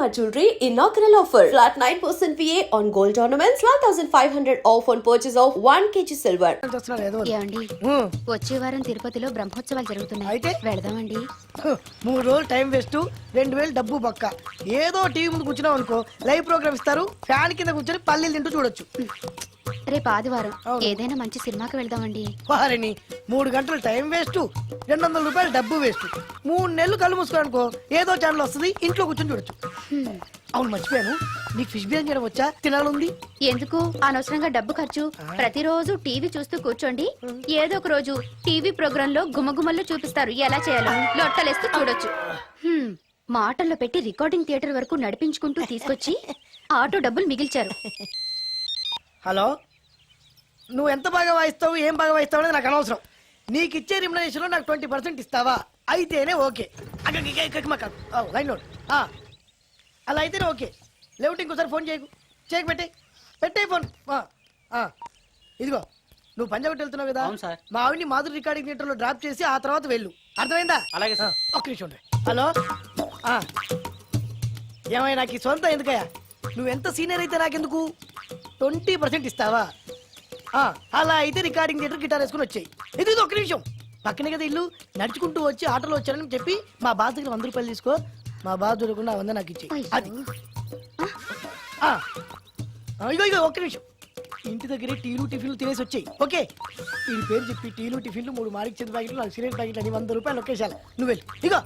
Shalimar Jewelry inaugural offer. Flat 9% VA on gold ornaments, 12,500 off on purchase of 1 kg silver. ఏమండి వచ్చే వారం తిరుపతిలో బ్రహ్మోత్సవాలు జరుగుతున్నాయి. అయితే? వెళదామండి. 3 రోజులు టైం వేస్ట్, 2000 డబ్బు బక్క. ఏదో టీవీ ముందు కూర్చున్నావు అనుకో, లైవ్ ప్రోగ్రామ్ ఇస్తారు, ఫ్యాన్ కింద కూర్చొని పల్లీలు తింటూ చూడొచ్చు. రేపు ఆదివారం అవును. ఏదైనా మంచి సినిమాకి వెళ్దామండి. వారిని 3 గంటలు టైం వేస్ట్, 200 రూపాయలు డబ్బు వేస్ట్. 3 నెలలు కళ్ళు మూసుకోనుకో, ఏదో ఛానల్ వస్తుంది, ఇంట్లో కూర్చొని చూడొచ్చు. అవును, మర్చిపోయాను, నీకు ఫిష్ బిర్యానీ చేయడం వచ్చా? తినాలుంది. ఎందుకు అనవసరంగా డబ్బు ఖర్చు? ప్రతిరోజు టీవీ చూస్తూ కూర్చోండి, ఏదో ఒక రోజు టీవీ ప్రోగ్రామ్ లో గుమగుమల్లో చూపిస్తారు ఎలా చేయాలో. లొట్టలేస్తూ చూడొచ్చు. మాటల్లో పెట్టి రికార్డింగ్ థియేటర్ వరకు నడిపించుకుంటూ తీసుకొచ్చి ఆటో డబ్బులు మిగిల్చారు. హలో, నువ్వు ఎంత బాగా వాయిస్తావు, ఏం బాగా వాయిస్తావు అనేది నాకు అనవసరం. నీకు ఇచ్చే రిమ్యునరేషన్ లో నాకు 20% ఇస్తావా? అయితేనే ఓకే. Line note. అలా అయితేనే ఓకే. లేవుటి ఇంకోసారి ఫోన్ చేయకు. పెట్టే ఫోన్. ఇదిగో, నువ్వు పంజాబ్ వెళ్తున్నావు కదా, మా ఆవిడ్ని మాధురి రికార్డింగ్ థియేటర్ లో డ్రాప్ చేసి ఆ తర్వాత వెళ్ళు. అర్థమైందా? అలాగే సార్. ఒక్క నిమిషం ఉండే. హలో, ఏమైనా నాకు ఈ సొంత ఎందుకయ్యా? నువ్వెంత సీనియర్ అయితే నాకెందుకు? 20% ఇస్తావా? అలా అయితే రికార్డింగ్ థియేటర్ గిటార్ వేసుకుని వచ్చాయి. ఇది ఒక్క నిమిషం, పక్కనే కదా ఇల్లు. నడుచుకుంటూ వచ్చి ఆటోలో వచ్చారని చెప్పి మా బాస్ దగ్గర 100 రూపాయలు తీసుకో. మా బాస్ దొరకకుండా 100 నాకు ఇచ్చేయి. అది ఇగో ఒక్క నిమిషం, ఇంటి దగ్గరే టీలు టిఫిన్లు తినేసి వచ్చాయి. ఓకే, ఈ పేరు చెప్పి టీలు టిఫిన్లు 3 మారికి చెంది ప్యాకెట్లు, 4 సిగరెట్ ప్యాకెట్లు అని 100 రూపాయలు ఒకేసారి. నువ్వు వెళ్ళి ఇగో,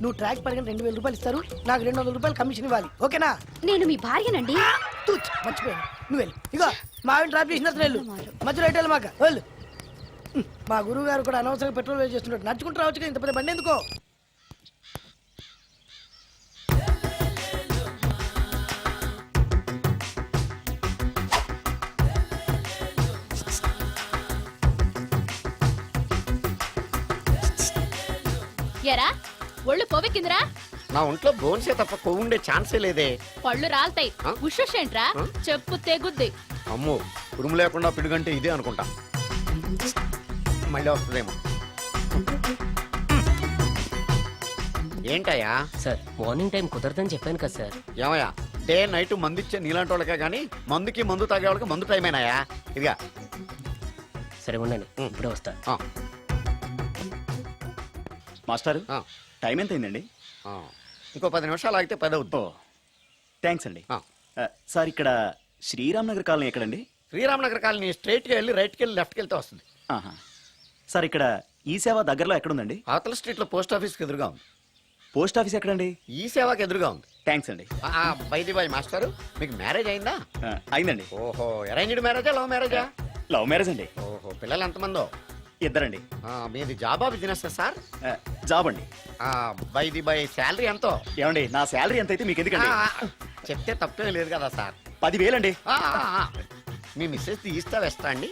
నువ్వు ట్రాక్ పడగానే 2000 రూపాయలు ఇస్తారు, నాకు 200 రూపాయలు కమిషన్ ఇవ్వాలి. ఓకేనా? నేను మీ భార్యనండి. మర్చిపోయాను. నువ్వు వెళ్ళి ఇగో, మా ఆవిడ డ్రాప్ చేసిన వెళ్ళు, మధ్యలో రైట్ వెళ్ళి మాక వెళ్ళు. మా గురువు గారు కూడా అనవసరంగా పెట్రోల్ వేస్ట్ చేస్తున్నాడు. నడుచుకుంటూ రావచ్చు, ఇంత పెద్ద బండి ఎందుకో. ఎరా ఒళ్ళు కొవ్వెక్కిందిరా? నా ఒంట్లో బోన్సే తప్ప కొవ్వు ఉండే ఛాన్సే లేదే. పళ్ళు రాల్తాయి. ఉషేంట్రా? చెప్పు తెగుద్ది. అమ్మో, ఉరుము లేకుండా పిడుగంటే ఇదే అనుకుంటా. మళ్ళీ వస్తుందేమో. ఏంటయ్యా? సార్, మార్నింగ్ టైం కుదరదని చెప్పాను కదా సార్. ఏమయ్యా, డే నైట్ మందు ఇచ్చే నీలాంటి వాళ్ళకే గానీ మందుకి మందు తాగే వాళ్ళకి మందు టైమేనాయా? ఇదిగా సరే ఉండండి, ఇప్పుడే వస్తా. మాస్టారు, టైం ఎంత అయిందండి? ఇంకో 10 నిమిషాలు ఆగితే 10 అవుతుంది. థ్యాంక్స్ అండి. సార్, ఇక్కడ శ్రీరామ్ నగర్ కాలనీ ఎక్కడండి? శ్రీరామనగర్ కాలనీ స్ట్రైట్కి వెళ్ళి రైట్కి వెళ్ళి లెఫ్ట్కి వెళ్తే వస్తుంది. సార్, ఇక్కడ ఈ సేవ దగ్గరలో ఎక్కడుందండి? అవతల స్ట్రీట్లో పోస్ట్ ఆఫీస్కి ఎదురుగా ఉంది. పోస్ట్ ఆఫీస్ ఎక్కడండి? ఈ సేవకి ఎదురుగా ఉంది. థ్యాంక్స్ అండి. బై మాస్టారు, మీకు మ్యారేజ్ అయిందా? అయిందండి. ఓహో, అరేంజ్డ్ మ్యారేజా లవ్ మ్యారేజా? లవ్ మ్యారేజ్ అండి. ఓహో, పిల్లలు ఎంతమందో? 2 అండి. మీది జాబా బిజినెస్ సార్? జాబ్ అండి. బై శాలరీ ఎంతో? ఏమండి, నా శాలరీ ఎంత అయితే మీకు ఎందుకండి? చెప్తే తప్పేం లేదు కదా సార్. 10,000 అండి. మీ మిస్సెస్ ఈస్తా వెస్తా అండి?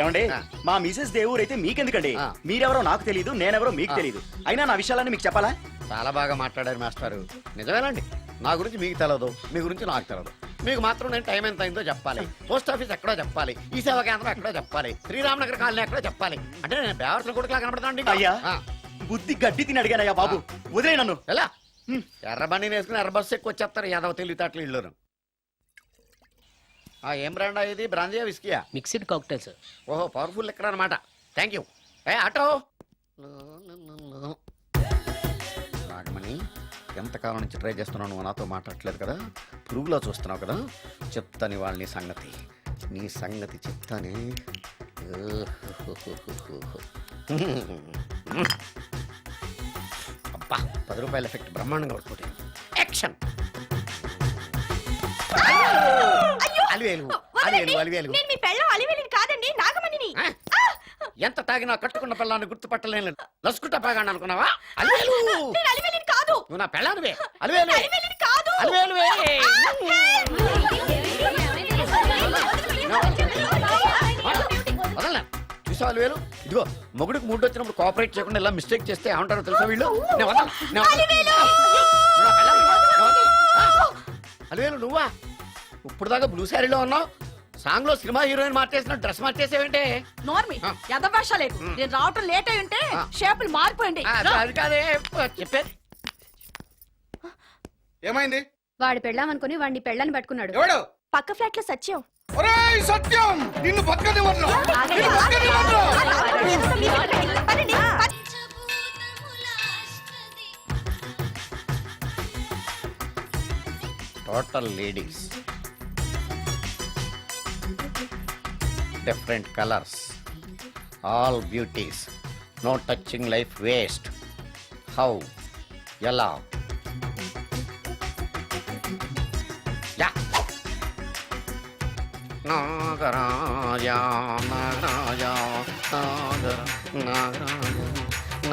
ఏమండి, మా మిసెస్ దేవుడు అయితే మీకెందుకండి? మీరెవరో నాకు తెలియదు, నేనెవరో మీకు తెలియదు. అయినా నా విషయాలన్నీ మీకు చెప్పాలా? చాలా బాగా మాట్లాడారు మాస్టారు. నిజమేనండి, నా గురించి మీకు తెలదు, మీ గురించి నాకు తెలదు. మీకు మాత్రం నేను టైం ఎంత అయిందో చెప్పాలి, పోస్ట్ ఆఫీస్ ఎక్కడో చెప్పాలి, ఈ సేవా కేంద్రం ఎక్కడో చెప్పాలి, శ్రీరామనగర్ కాలనీ ఎక్కడో చెప్పాలి. అంటే నేను బేవర్సల కొడుకులా కనబడతానండి. అయ్యా, బుద్ధి గడ్డి తిని అడిగానయ్యా బాబు, వదిలే నన్ను. ఎలా ఎర్రబండి వేసుకుని ఎర్ర బస్సు ఎక్కువ వచ్చేస్తారు యాదవ తెలివితేటలు ఇల్లు. ఏం బ్రాండా ఇది? బ్రాందియా విస్కియా? Mixed cocktail sir. ఓహో, పవర్ఫుల్ ఎక్కడ అనమాట. Thank you. ఆటో నాగమణి, ఎంతకాలం నుంచి ట్రై చేస్తున్నావు, నువ్వు నాతో మాట్లాడట్లేదు కదా, పురుగులో చూస్తున్నావు కదా. చెప్తాను వాళ్ళ నీ సంగతి చెప్తానే. అబ్బా, 10 రూపాయల ఎఫెక్ట్ బ్రహ్మాండంగా పడుతుంది. యాక్షన్. ఎంత తాగినా కట్టుకున్న పిల్లాన్ని గుర్తుపట్టలేను. లసుకుంటా బాగా అనుకున్నావా? నువ్వు నా పెళ్ళానివే. చూసా అలివేలు? ఇదిగో, మొగుడికి మూడు వచ్చినప్పుడు కోఆపరేట్ చేయకుండా ఇలా మిస్టేక్ చేస్తే ఏమంటారో తెలుసా వీళ్ళు? అలివేలు నువ్వా? ఇప్పుడు దాకా బ్లూ శారీలో ఉన్నావు, సాంగ్ లో సినిమా హీరోయిన్ మార్చేసిన డ్రెస్ మార్చేసేవంటే? నార్మల్ యదభాషలేదు. నేను రావటం లేట్ అయి ఉంటే షేపులు మారిపోయింది. అది కాదే చెప్పేది. ఏమైంది? వాడు పెళ్ళామనుకుని వాడిని పెళ్ళని పట్టుకున్నాడు ఎవడు పక్క ఫ్లాట్ లో సత్యం ఒరేయ్ సత్యం నిన్ను పక్కనే వదలను నిన్ను పక్కనే వదలను total ladies, different colours, all beauties, no touching life waste. How, ఎలా? యా. నాగరాజ నాగరాజ నాగర నాగరాజ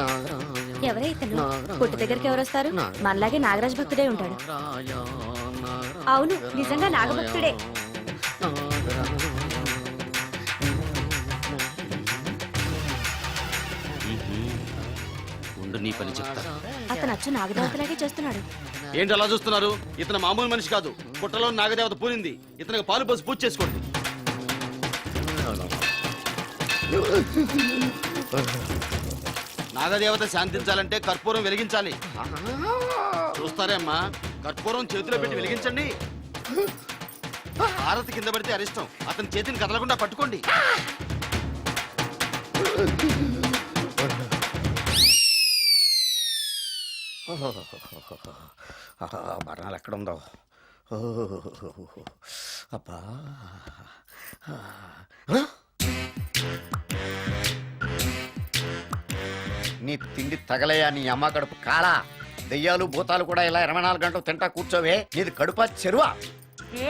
నాగరాజ. ఎవరైతను పుట్టు దగ్గరికి ఎవరు వస్తారు మనలాగే నాగరాజ భక్తుడే ఉంటాడు అవును నిజంగా నాగభక్తుడే ఉండు నీ పని చెప్తా. అతను అచ్చు నాగదేవతలాగే చేస్తున్నాడు ఏంటి అలా చూస్తున్నారు? ఇతను మామూలు మనిషి కాదు. పుట్టలో నాగదేవత పూనింది. ఇతనికి పాలు పోసి పూజ చేసుకోండి. నాగదేవత శాంతించాలంటే కర్పూరం వెలిగించాలి. చూస్తారే అమ్మా, కర్పూరం చేతిలో పెట్టి వెలిగించండి. హారతి కింద పడితే అరిష్టం. అతని చేతిని కదలకుండా పట్టుకోండి. బర్ణాలు ఎక్కడుందో. అబ్బా, నీ తిండి తగలయా నీ అమ్మ కడుపు కాలా. దెయ్యాలు భూతాలు కూడా ఇలా 24 గంటలు తింటా కూర్చోవే. నీది కడుపా చెరువా?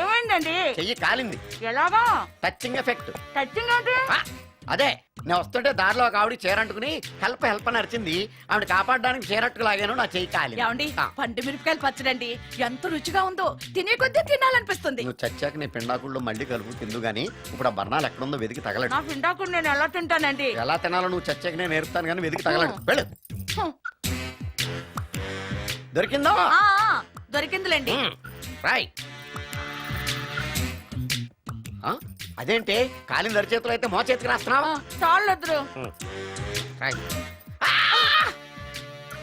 ఏమైందండి చెయ్యి కాలింది. ఎలాగా టచింగ్ ఎఫెక్ట్. టచింగ్ అంటే అదే నేను వస్తుంటే దారిలో ఒక ఆవిడ చీరంటుకుని హెల్ప్ హెల్ప్ అని అరిచింది. ఆవిడ కాపాడడానికి చీరట్టుకు లాగాను, నా చెయ్యి కాలింది. ఏమండి పండు మిరపకాయలు పచ్చడండి ఎంత రుచిగా ఉందో, తినే కొద్దీ తినాలనిపిస్తుంది. నువ్వు చచ్చాక నీ పిండాకుళ్ళు మళ్ళీ కలుపు తిందు గానీ ఇప్పుడు ఆ బర్ణాలు ఎక్కడుందో వెతికి తగలడు. నా పిండాకుడు నేను ఎలా తింటానండి? ఎలా తినాలో నువ్వు చచ్చాక నేను నేర్పుతాను కానీ వెతికి తగలడు. వెళ్ళు. దొరికిందా? ఆ, దొరికిందిలేండి. రాయ్. అదేంటి కాలిన దరిచేతులు అయితే మో చేతికి రాస్తున్నావా? చాలొద్దురు. రాయ్.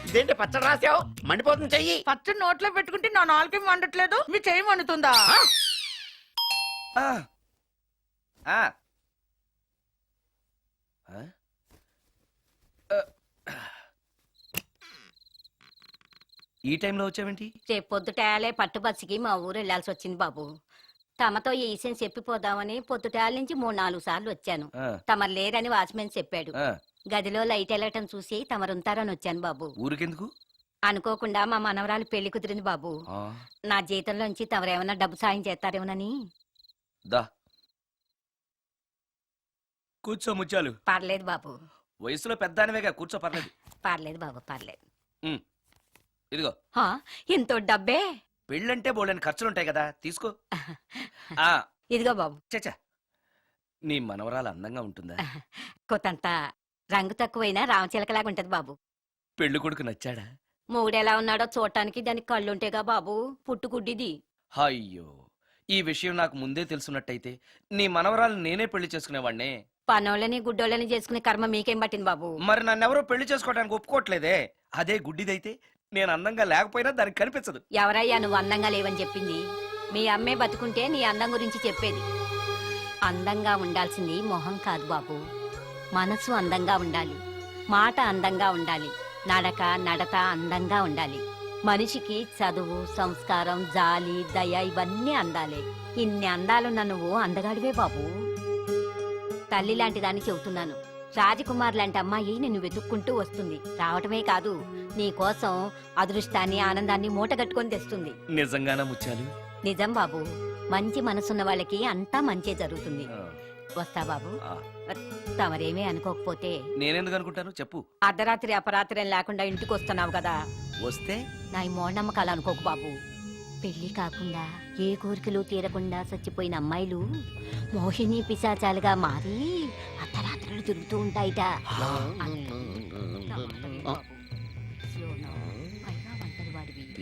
ఇదేంటి పచ్చడి రాసావు? మండిపోతుంది చెయ్యి. పచ్చడి నోట్లో పెట్టుకుంటే నా నాలుగు వండట్లేదు, మీ చెయ్యి వండుతుందా? ఈ టైంలో వచ్చావేంటి? రేపు పొద్దుటాలే పట్టుబస్సుకి మా ఊరు వెళ్లాల్సి వచ్చింది బాబు. తమతో ఈ విషయం చెప్పిపోదామని పొద్దుటాల నుంచి 3-4 సార్లు వచ్చాను. తమరు లేరని వాచ్మెన్ చెప్పాడు. గదిలో లైట్ వెళ్ళటం చూసి తమరుంటారని వచ్చాను బాబు. ఊరికెందుకు? అనుకోకుండా మా మనవరాలు పెళ్లి కుదిరింది బాబు. నా జీతంలోంచి తమరేమన్నా డబ్బు సాయం చేస్తారేమోనని. దా కూర్చో ముచ్చాలు. పర్లేదు బాబు. వయసులో పెద్దానివేగా, కూర్చో. పర్లేదు. పర్లేదు బాబు, పర్లేదు. ఇదిగో ఇంతో డబ్బే. పెళ్ళంటే బోళ్ళని ఖర్చులుంటాయి కదా, తీసుకో. ఇదిగో బాబు. చచ్చా, నీ మనవరాలు అందంగా ఉంటుందా? కొత్తంత రంగు తక్కువైనా రామచిలకలాగా ఉంటది బాబు. పెళ్లి కొడుకు నచ్చాడా? మూడెలా ఉన్నాడో చూడటానికి దానికి కళ్ళుంటేగా బాబు, పుట్టుకుడ్డిది. అయ్యో, ఈ విషయం నాకు ముందే తెలుసున్నట్టయితే నీ మనవరాలు నేనే పెళ్లి చేసుకునేవాడినే. పనోళ్ళని గుడ్డోళ్ళని చేసుకునే కర్మ మీకేం పట్టింది బాబు? మరి నన్నెవరో పెళ్లి చేసుకోవడానికి ఒప్పుకోవట్లేదే. అదే గుడ్డిదైతే నేను అందంగా లేకపోయినా దానికి కనిపించదు. ఎవరయ్యా నువ్వు అందంగా లేవని చెప్పింది? మీ అమ్మే బతుకుంటే నీ అందం గురించి చెప్పేది. అందంగా ఉండాల్సింది మొహం కాదు బాబు, మనసు అందంగా ఉండాలి, మాట అందంగా ఉండాలి, నడక నడత అందంగా ఉండాలి. మనిషికి చదువు, సంస్కారం, జాలి, దయ ఇవన్నీ అందాలే. ఇన్ని అందాలున్న నువ్వు అందగాడివే బాబు. తల్లి లాంటి దాన్ని చెబుతున్నాను. రాజకుమార్ లాంటి అమ్మాయి నిన్ను వెతుక్కుంటూ వస్తుంది. రావటమే కాదు, నీ కోసం అదృష్టాన్ని, ఆనందాన్ని మూటగట్టుకొని తెస్తుంది. నిజంగానా ముత్యాలు? నిజం బాబు. మంచి మనసున్న వాళ్ళకి అంతా మంచే జరుగుతుంది. వస్తా బాబు. తమరేమీ అనుకోకపోతే. నేనెందుకు అనుకుంటాను చెప్పు. అర్ధరాత్రి అపరాత్రి లేకుండా ఇంటికి వస్తున్నావు కదా, వస్తే నా ఈ మూఢనమ్మకాలు అనుకోకు బాబు. పెళ్లి కాకుండా ఏ కోరికలు తీరకుండా చచ్చిపోయిన అమ్మాయిలు మోహిని పిశాచాలుగా మారి అర్ధరాత్రులు తిరుగుతూ ఉంటాయిట.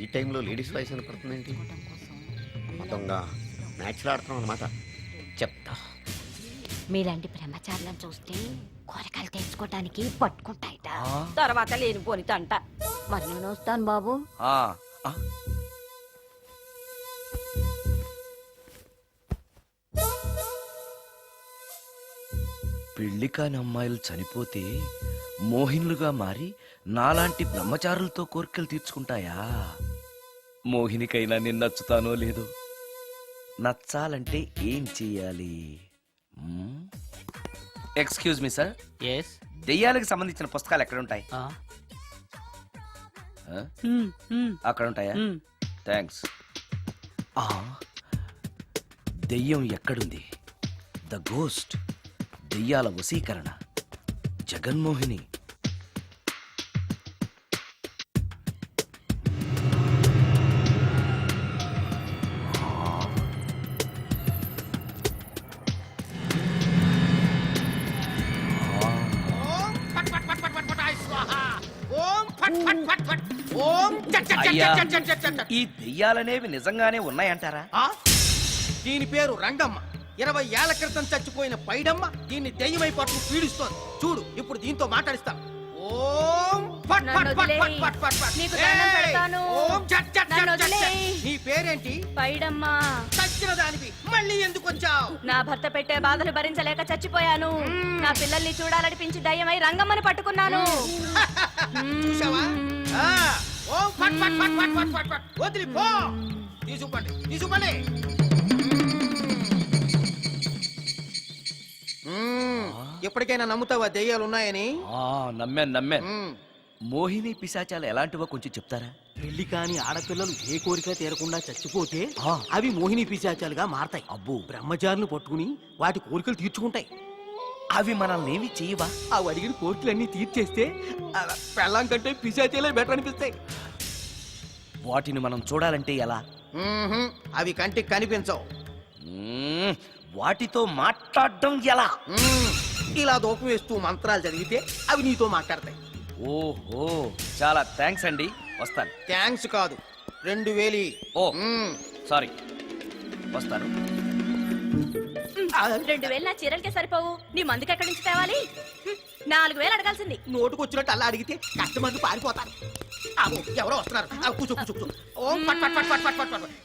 ఈ టైంలో లేడీస్ వాయిస్ వినపడుతుందేంటి? మొత్తంగా మ్యాచ్లు ఆడుతున్నాం అనమాట. చెప్తా. మీలాంటి బ్రహ్మచారులను చూస్తే కోరికలు తెచ్చుకోవటానికి పట్టుకుంటాయిట. తర్వాత లేనిపోని తంట. మరి నేను వస్తాను బాబు. పెళ్లి కాని అమ్మాయిలు చనిపోతే మోహినులుగా మారి నాలాంటి బ్రహ్మచారులతో కోరికలు తీర్చుకుంటాయా? మోహినికైనా నేను నచ్చుతానో లేదో. నచ్చాలంటే ఏం చెయ్యాలి? Excuse me sir, yes. దెయ్యాలకు సంబంధించిన పుస్తకాలు ఎక్కడ ఉంటాయి? అక్కడ ఉంటాయా? థ్యాంక్స్. దెయ్యం ఎక్కడుంది? ద గోస్ట్, దెయ్యాల వశీకరణ, జగన్మోహిని. అయ్యా, ఈ దెయ్యాలనేవి నిజంగానే ఉన్నాయంటారా? దీని పేరు రంగమ్మ. 20 ఏళ్ల క్రితం చచ్చిపోయిన పైడమ్మ దీన్ని దెయ్యమై పట్టు పీడిస్తోంది. చూడు, ఇప్పుడు దీంతో మాట్లాడిస్తా. ఓం ఫట్ నన్ను ఫట్ ఫట్ వదిలేయ్. ఫట్ ఫట్ ఫట్ ఫట్. నీకు దండం ఏయ్! పెడతాను. ఓం చట్ చట్ నన్ను చట్ చట్ చట్. వదిలేయ్. నీ పేరేంటి? పైడమ్మా, చచ్చిన దానివి మళ్ళీ ఎందుకు వచ్చావు? నా భర్త పెట్టే బాధలు భరించలేక చచ్చిపోయాను. నా పిల్లల్ని చూడాలనిపించి దయ్యమై రంగమ్మని పట్టుకున్నాను. చూసావా? ఆ, ఓం ఫట్ ఫట్ ఫట్ ఫట్ ఫట్ ఫట్ ఫట్. వదిలి పో. తీసుకుపండి, తీసుకుపండి. ఎప్పటికైనా నమ్ముతావా దెయ్యాలు ఉన్నాయని? నమ్మాను. మోహిని పిశాచాలు ఎలాంటివో కొంచెం చెప్తారా? పెళ్లి కాని ఆడపిల్లలు ఏ కోరిక తీరకుండా చచ్చిపోతే అవి మోహిని పిశాచాలుగా మారతాయి. అబ్బో, బ్రహ్మచారులు పట్టుకుని వాటి కోరికలు తీర్చుకుంటాయి. అవి మనల్ని ఏమి చేయవా? అవి అడిగిన కోరికలన్నీ తీర్చేస్తే పెళ్ళాం కంటే పిశాచాలే బెటర్ అనిపిస్తాయి. వాటిని మనం చూడాలంటే ఎలా? అవి కంటికి కనిపించవు. వాటితో మాట్లాడడం ఎలా? ఇలా దూపం వేస్తూ మంత్రాలు చదివితే అవి నీతో మాట్లాడతాయి. ఓహో, చాలా థ్యాంక్స్ అండి, వస్తాను. థ్యాంక్స్ కాదు, 2000. ఓ సారీ, వస్తాను. 2000 నా చీరలకే సరిపోవు. నీ మందుకి ఎక్కడి నుంచి తేవాలి? 4000 అడగాల్సింది. నోటుకు వచ్చినట్టు అలా అడిగితే కస్టమర్లు పారిపోతారు. అబ్బో, ఎవరో వస్తున్నారు. కూర్చో కూర్చో కూర్చో. ఓం పట్ పట్ పట్ పట్ పట్ పట్ పట్.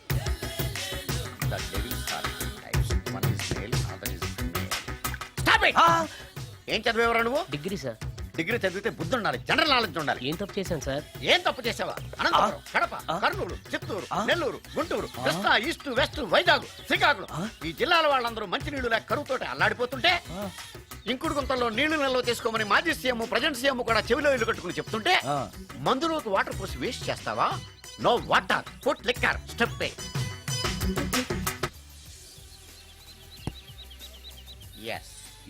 The devil's are two types. One is male, other is female. Stop it! ఏం చదివేవరా నువ్వు? Degree sir. డిగ్రీ చదివితే బుద్ధి ఉండాలి, జనరల్ నాలెడ్జ్ ఉండాలి. ఏం తప్పు చేశాను సార్? ఏం తప్పు చేసావా? అనంతపురం, కడప, కర్నూలు, చిత్తూరు, నెల్లూరు, గుంటూరు, కృష్ణా, ఈస్ట్, వెస్ట్, వైజాగ్, శ్రీకాకుళం, ఈ జిల్లాల వాళ్ళందరూ మంచినీళ్లు లేక కరువుతోటి అల్లాడిపోతుంటే ఇంకుడు గుంతల్లో నీళ్లు నిల్వ చేసుకోమని మాజీ సీఎం, ప్రజెంట్ సీఎం కూడా చెవిలో ఇల్లు కట్టుకుని చెప్తుంటే మందులోకి వాటర్ పోసి వేస్ట్ చేస్తావా? No water, put liquor, step pay.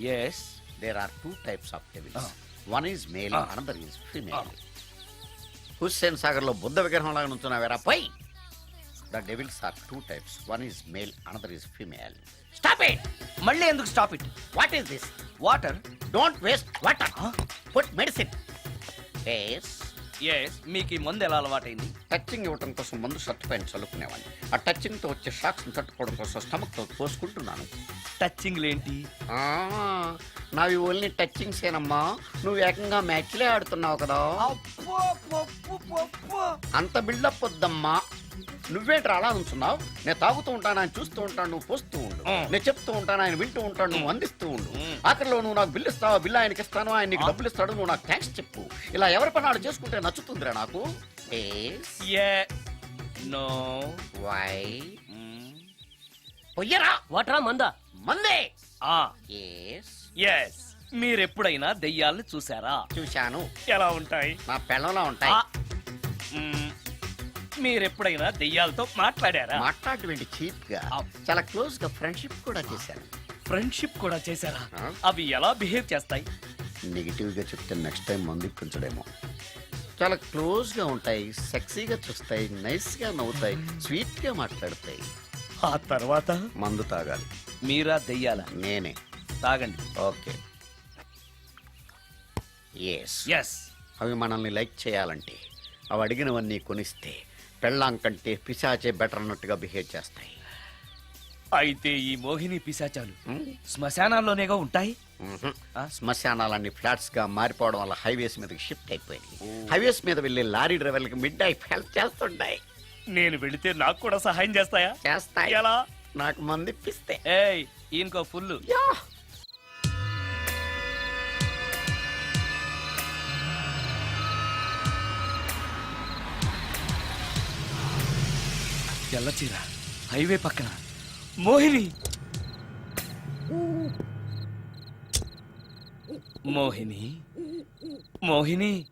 Yes, there are two types of devils. One is male, another is female. Hussain Sagar లో బుద్ధ విగ్రహం లాగా నుంచున్నావేరా పై. The devils are two types. One is male, another is female. Stop it! మళ్ళీ ఎందుకు stop it? What is this? Water. Don't waste water. Put medicine. Yes. మీకు ఈ మందు ఎలా అలవాటైంది? టచింగ్ ఇవ్వటం కోసం ముందు షర్ట్ పైన చల్లుకునేవాడిని. ఆ టచింగ్ తో వచ్చే షాక్స్ తట్టుకోవడం కోసం స్టమక్ తో పోసుకుంటున్నాను. టచింగ్ లేంటి? నావి ఓన్లీ టచింగ్స్ ఏనమ్మా. నువ్వు ఏకంగా మ్యాచ్లే ఆడుతున్నావు కదా. అంత బిల్డప్ వద్దమ్మా. నువ్వేంట్రా అలా ఉంచున్నావు? నేను తాగుతూ ఉంటాను, ఆయన చూస్తూ ఉంటాను, నువ్వు పోస్తూ ఉండు. నేను చెప్తూ ఉంటాను, ఆయన వింటూ ఉంటాడు, నువ్వు అందిస్తూ ఉండు. ఆఖరిలో నువ్వు నాకు బిల్లు ఇస్తావా, బిల్లు ఆయనకి ఇస్తాను, ఆయన నీకు డబ్బులు ఇస్తాడు, నువ్వు నాకు థ్యాంక్స్ చెప్పు. ఇలా ఎవరి పని ఆడు చేసుకుంటే నచ్చుతుందిరా నాకు. నో. వై? పొయ్యరా. వాటరా మందా? మందే. మీరెప్పుడైనా దెయ్యాలను చూసారా? చూశాను. ఎలా ఉంటాయి? నా పెళ్ళంలో ఉంటాయి. మీరెప్పుడైనా దెయ్యాలతో మాట్లాడారా? మాట్లాడేంటి చీప్ గా, చాలా క్లోజ్ గా ఫ్రెండ్షిప్ కూడా చేశాను. ఫ్రెండ్షిప్ కూడా చేశారా? అవి ఎలా బిహేవ్ చేస్తాయి? నెగిటివ్ గా చెప్తే నెక్స్ట్ టైం మందు ఇప్పించడేమో. చాలా క్లోజ్ గా ఉంటాయి, సెక్సీగా చూస్తాయి, నైస్ గా నవ్వుతాయి, స్వీట్ గా మాట్లాడతాయి. ఆ తర్వాత మందు తాగాలి. మీరా దెయ్యాల? నేనే. తాగండి. ఓకే. ఎస్. అవి మనల్ని లైక్ చేయాలంటే అవి అడిగినవన్నీ కొనిస్తే పెళ్ళాం కంటే పిశాచే బెటర్ అన్నట్టుగా బిహేవ్ చేస్తాయి. అయితే ఈ మోహిని పిశాచాలు శ్మశానాల్లోనేగా ఉంటాయి? శ్మశానాలన్నీ ఫ్లాట్స్ గా మారిపోవడం వల్ల హైవేస్ మీదకి షిఫ్ట్ అయిపోయింది. హైవేస్ మీద వెళ్ళి లారీ డ్రైవర్లకి మిడ్ నైట్ హెల్ప్ చేస్తుంటాయి. నేను వెళితే నాకు కూడా సహాయం చేస్తాయా? చేస్తాయి. ఎలా? నాకు మంది ఇప్పిస్తే. ఈయనకో ఫుల్. తెల్లచీర హైవే పక్కన మోహిని మోహిని మోహిని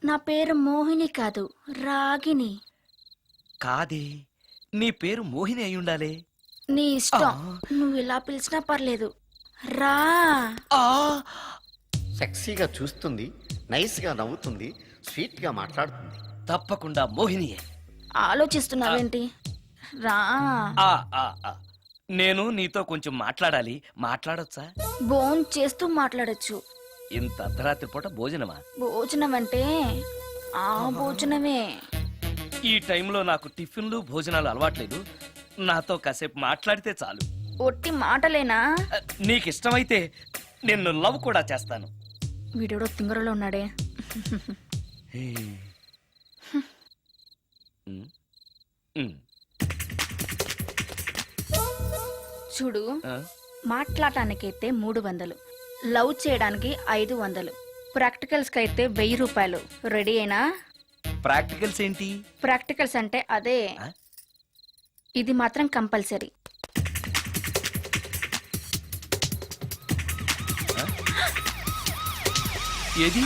నా పేరు మోహిని కాదు, రాగిని. కాదే, నీ పేరు మోహిని అయి ఉండాలే. నీ ఇష్టం, నువ్వు ఇలా పిలిచినా పర్లేదు. రా. సెక్సీగా చూస్తుంది, నైస్ గా నవ్వుతుంది, స్వీట్ గా మాట్లాడుతుంది. తప్పకుండా మోహినియే. ఆలోచిస్తున్నావేంటి? రా. ఆ, ఆ, ఆ. నేను నీతో కొంచెం మాట్లాడాలి. మాట్లాడొచ్చా? బోన్ చేస్తూ మాట్లాడొచ్చు. ఇంత అర్ధరాత్రి పూట భోజనమా? భోజనం అంటే ఆ భోజనమే. ఈ టైంలో నాకు టిఫిన్లు భోజనాలు అలవాట్లేదు. నాతో కాసేపు మాట్లాడితే చాలు. ఒట్టి మాటలేనా? నీకిష్టమైతే నిన్ను లవ్ కూడా చేస్తాను. వీడెవడో తింగరలో ఉన్నాడే. ఉమ్, ఉమ్, చూడు, ఆ? మాట్లాడటానికైతే 300, లవ్ చేయడానికి 500, ప్రాక్టికల్స్ కి అయితే 1000 రూపాయలు. రెడీ అయినా? ప్రాక్టికల్స్ ఏంటి? ప్రాక్టికల్స్ అంటే అదే. ఆ? ఇది మాత్రం కంపల్సరీ. ఏది?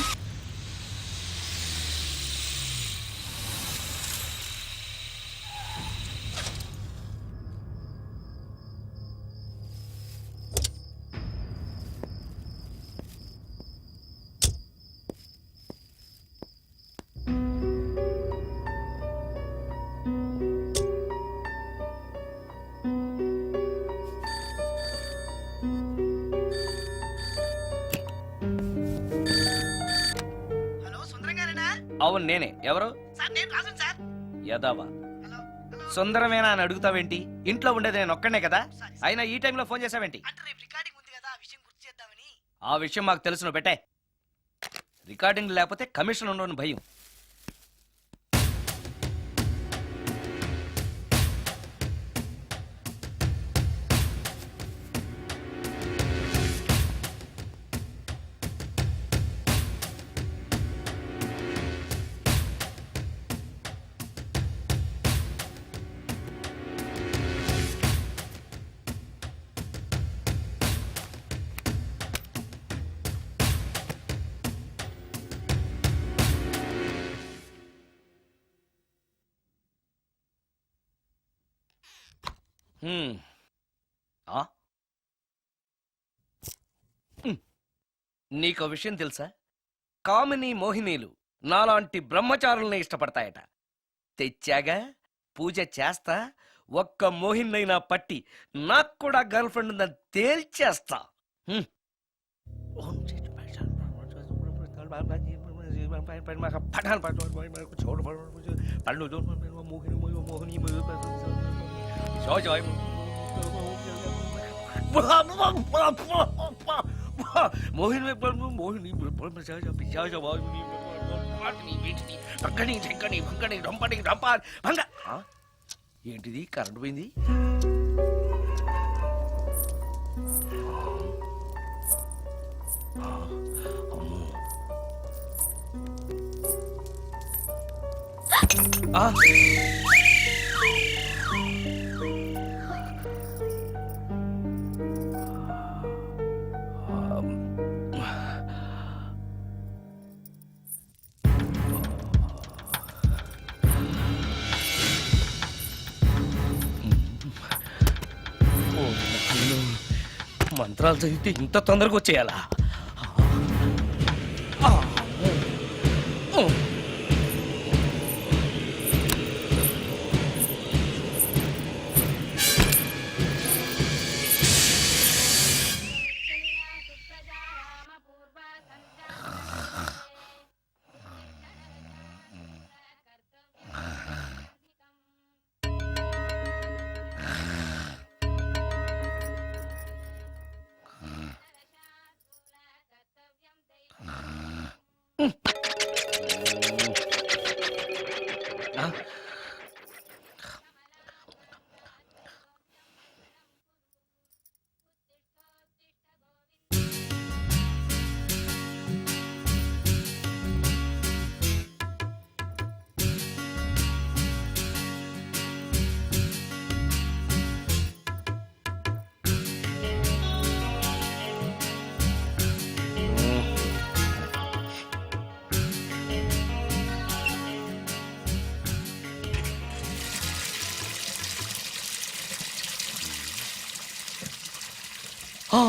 హలో సుందరం గారేనా? అవును నేనే. ఎవరు? సార్ నేను రాజు సార్. యదావా. Hello hello. సుందరమేనా అని అడుగుతావేంటి? ఇంట్లో ఉండేది నేను ఒక్కనే కదా. అయినా ఈ టైంలో ఫోన్ చేసావేంటి? అంటే రేపు రికార్డింగ్ ఉంది కదా, ఆ విషయం గుర్తు చేద్దామని. ఆ విషయం మాకు తెలుసును పెట్టే. రికార్డింగ్ లేకపోతే కమిషన్ ఉండని భయం. హ్మ్. ఆ? నీకో విషయం తెలుసా? కామిని మోహినీలు నాలాంటి బ్రహ్మచారుల్ని ఇష్టపడతాయట. తెచ్చాగా, పూజ చేస్తా, ఒక్క మోహినైనా పట్టి నాకు కూడా గర్ల్ ఫ్రెండ్ ఉందని తేల్చేస్తా. హ్మ్. ఏంటిది? కరెంట్ పోయింది. అమ్మో. ఆ! మంత్రాలు చదివితే ఇంత తొందరగా వచ్చేయాలా? ఆ!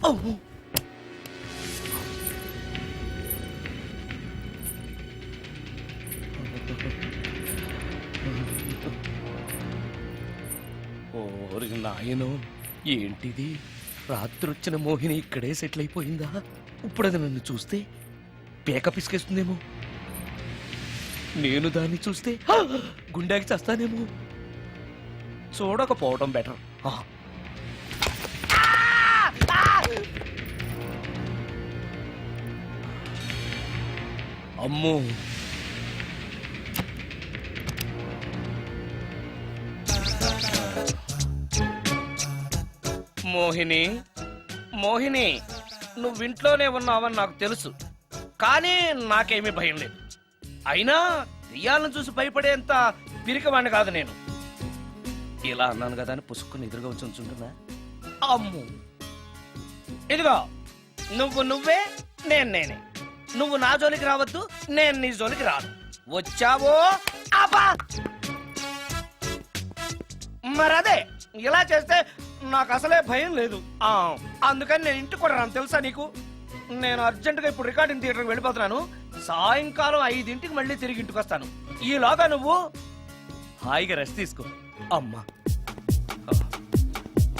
అమ్మో! ఓరి నాయనో, ఏంటిది? రాత్రొచ్చిన మోహిని ఇక్కడే సెటిల్ అయిపోయిందా? ఇప్పుడు అది నన్ను చూస్తే పేక పిసికేస్తుందేమో. నేను దాన్ని చూస్తే గుండెకి చస్తానేమో. చూడకపోవడం బెటర్. అమ్మో, మోహిని, మోహిని, నువ్వింట్లోనే ఉన్నావని నాకు తెలుసు, కానీ నాకేమీ భయం లేదు. అయినా దెయ్యాలను చూసి భయపడేంత పిరికవాణ్ణి కాదు నేను. ఇలా అన్నాను కదా అని పుసుక్కుని ఎదురుగా వచ్చి ఉంచుంటున్నా. అమ్ము, ఇదిగో, నువ్వే, నేనే. నువ్వు నా జోలికి రావద్దు, నేను నీ జోలికి రాను. వచ్చావో అబ్బా! మరదే, ఇలా చేస్తే నాకు అసలే భయం లేదు. అందుకని నేను ఇంటికి కూడా రాను, తెలుసా నీకు? నేను అర్జెంటుగా ఇప్పుడు రికార్డింగ్ థియేటర్కి వెళ్ళిపోతున్నాను. సాయంకాలం 5 మళ్ళీ తిరిగి ఇంటికి వస్తాను. ఈలోగా నువ్వు హాయిగా రెస్ట్ తీసుకో. అమ్మా,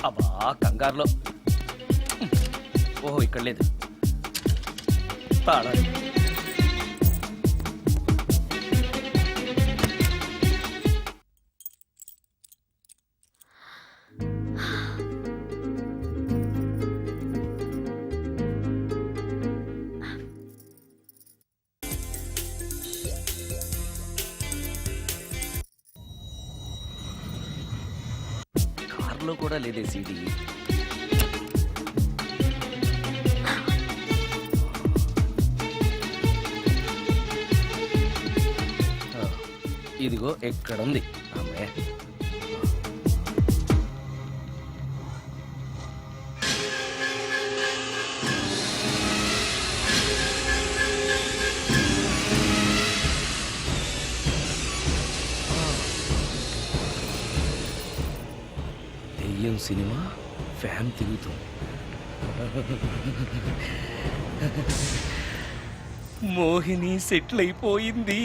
అబ్బా, కంగారులో. ఓహో, ఇక్కడ లేదు తాళాలు. కార్లో కూడా లేదే సీడీ. ఇదిగో ఎక్కడుంది అమ్మే. దెయ్యం సినిమా ఫ్యాన్ తిరుగుతుంది. మోహిని సెటిల్ అయిపోయింది.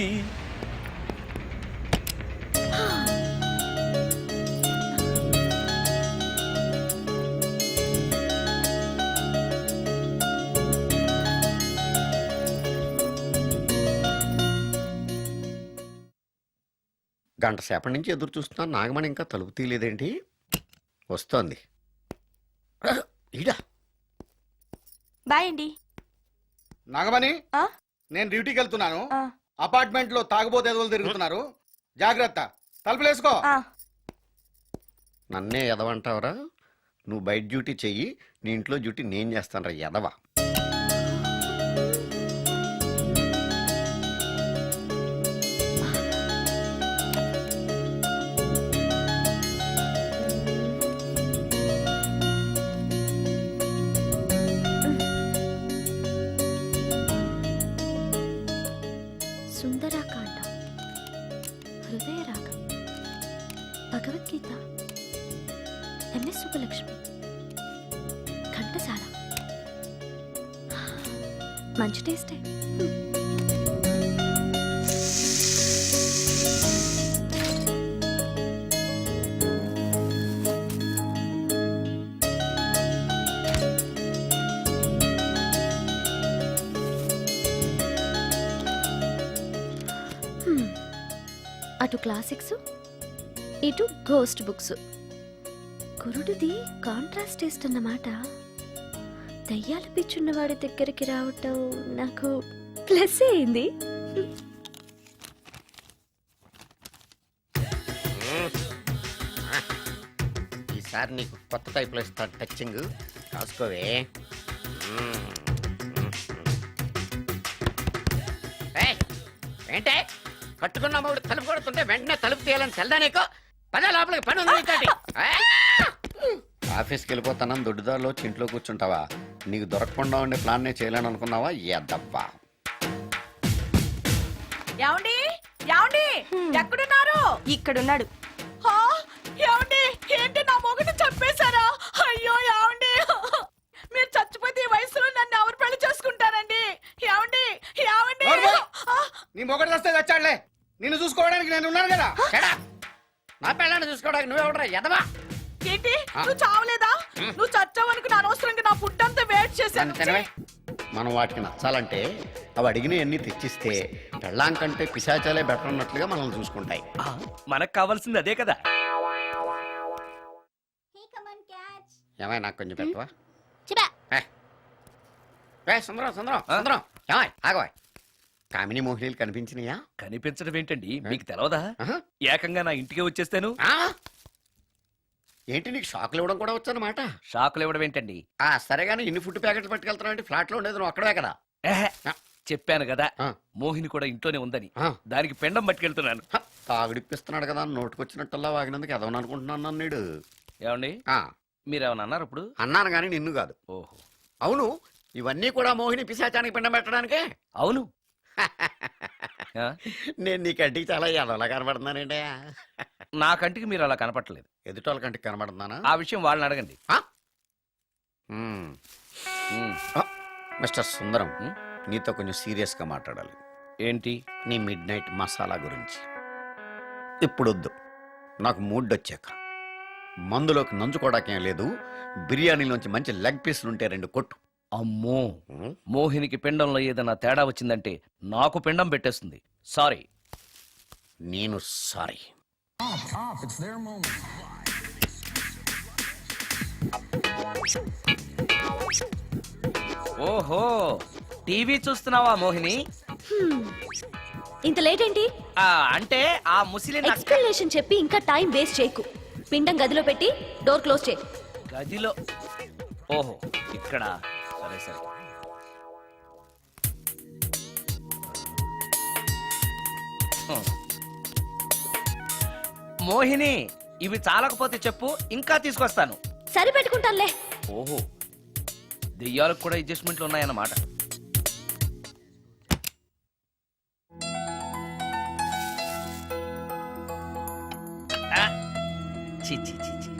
గంట సేపటి నుంచి ఎదురు చూస్తున్నాను, నాగమణి ఇంకా తలుపు తీయలేదేంటి? వస్తోంది. ఈడా బాయ్ అండి. నాగమణి, ఆ? నేను డ్యూటీకి వెళ్తున్నాను. ఆ. అపార్ట్మెంట్ లో తాగుబోతు ఎదవలు తిరుగుతున్నారు, జాగ్రత్త. తలుపులేసుకో. నన్నే ఎదవంటావరా? నువ్వు బయట డ్యూటీ చెయ్యి, నీ ఇంట్లో డ్యూటీ నేను చేస్తాను రా ఎదవా. సుందరాకాండ, హృదయ రాగం, భగవద్గీత, ఎంఎస్ సుబ్బలక్ష్మి, ఘంటసాల. మంచి టేస్టే. అటు క్లాసిక్స్, ఇటు గోస్ట్ బుక్స్. కురుడిది కాంట్రాస్ట్ టేస్ట్ అన్నమాట. దయ్యాల పిచ్చున్న వాడి దగ్గరికి రావటం నాకు ప్లస్ అయింది. ఈసారి నీకు కొత్త టైప్లో ఇస్తాను టచ్చింగ్, కాసుకోవే. ఏంటే కట్టుకున్న మూడు తలుపు కొడుతుంటే వెంటనే తలుపు తీయాలని తెల్దా నీకు? పదే లోపలికి పని ఉంది. ఆఫీస్కి వెళ్ళిపోతానని దొడ్డిదారిలో ఇంట్లో కూర్చుంటావా? నీకు దొరకకుండా ఉండే ప్లాన్ నే చేయాలని అనుకున్నావా? ఎద్దబ్బా. ఏమండి, ఏమండి, ఎక్కడున్నారు? ఇక్కడున్నాడు. ఏమండి, ఏంటి నా మొగుడు చంపేశారా? అయ్యో ఏమండి. ఎవడరా ఎదవా ఏంటి నువ్వు చావలేదా? నువ్వు చచ్చావనుకుని అనవసరంగా నా ఫుడ్ అంతా వేట్ చేశాను. అంతేనే మనం వాటికి నచ్చాలంటే అవి అడిగినవన్నీ తెచ్చిస్తే పెళ్ళాం కంటే పిశాచాలే బెటర్ ఉన్నట్లుగా మనల్ని చూసుకుంటాయి. మనకు కావాల్సింది అదే కదా. ఏమై నాకు కొంచెం పెట్టవా? చిబా. సుందరం సుందరం సుందరం ఏమై ఆగవా? కామిని మోహినీలు కనిపించినాయా? కనిపించడం ఏంటండి మీకు తెలవదా? ఆహా. ఏకంగా నా ఇంటికే వచ్చేస్తాను. ఆ? ఏంటి నీకు షాకులు ఇవ్వడం కూడా వచ్చానమాట? షాకులు ఇవ్వడం ఏంటండి? సరే కానీ ఇన్ని ఫుడ్ ప్యాకెట్లు పట్టుకెళ్తున్నావు అంటే ఫ్లాట్ లో ఉండేది నువ్వు అక్కడే కదా? ఏహే, చెప్పాను కదా ఆ. మోహిని కూడా ఇంట్లోనే ఉందని. ఆ. దానికి పెండం పట్టుకెళ్తున్నాను. తాగుడిప్పిస్తున్నాడు కదా నోటుకొచ్చినట్టల్లా వాగినందుకు ఎదవని అనుకుంటున్నాను నీడు. ఏమండి ఆ, మీరేమన్నా అన్నారు ఇప్పుడు? అన్నాను కానీ నిన్ను కాదు. ఓహో అవును, ఇవన్నీ కూడా మోహిని పిశాచానికి పిండం పెట్టడానికే. అవును. ఆ? నేను నీ కంటికి చాలా ఎదవలా కనబడుతున్నానండి. నా కంటికి మీరు అలా కనపట్టలేదు. ఎదుటోళ్ళ కంటికి కనబడుతున్నానా? ఆ విషయం వాళ్ళని అడగండి. మ్మ్. ఉమ్, మిస్టర్ సుందరం, మ్మ్? నీతో కొంచెం సీరియస్ గా మాట్లాడాలి. ఏంటి? నీ మిడ్ నైట్ మసాలా గురించి. ఇప్పుడు వద్దు, నాకు మూడ్ వచ్చాక. మందులోకి నంచుకోవడాకేం లేదు, బిర్యానీలోంచి మంచి లెగ్ పీసులు ఉంటే 2 కొట్టు. అమ్మో, మోహినికి పిండంలో ఏదైనా తేడా వచ్చిందంటే నాకు పిండం పెట్టేస్తుంది. సారీ. నేను సారీ. ఓహో, టీవీ చూస్తున్నావా మోహిని? ఇంత లేట్ ఏంటి? అంటే ఆ ముసిలి నక్క ఎక్స్ప్లెనేషన్ చెప్పి ఇంకా టైం వేస్ట్ చేయకు. పిండం గదిలో పెట్టి డోర్ క్లోజ్ చేయి. గదిలో. ఓహో, ఇక్కడ. సరే సరే. మోహిని, ఇవి చాలకపోతే చెప్పు, ఇంకా తీసుకొస్తాను. సరి పెట్టుకుంటానులే. ఓహో, దెయ్యాలకు కూడా అడ్జస్ట్మెంట్లు ఉన్నాయన్నమాట. చి చి చి చి.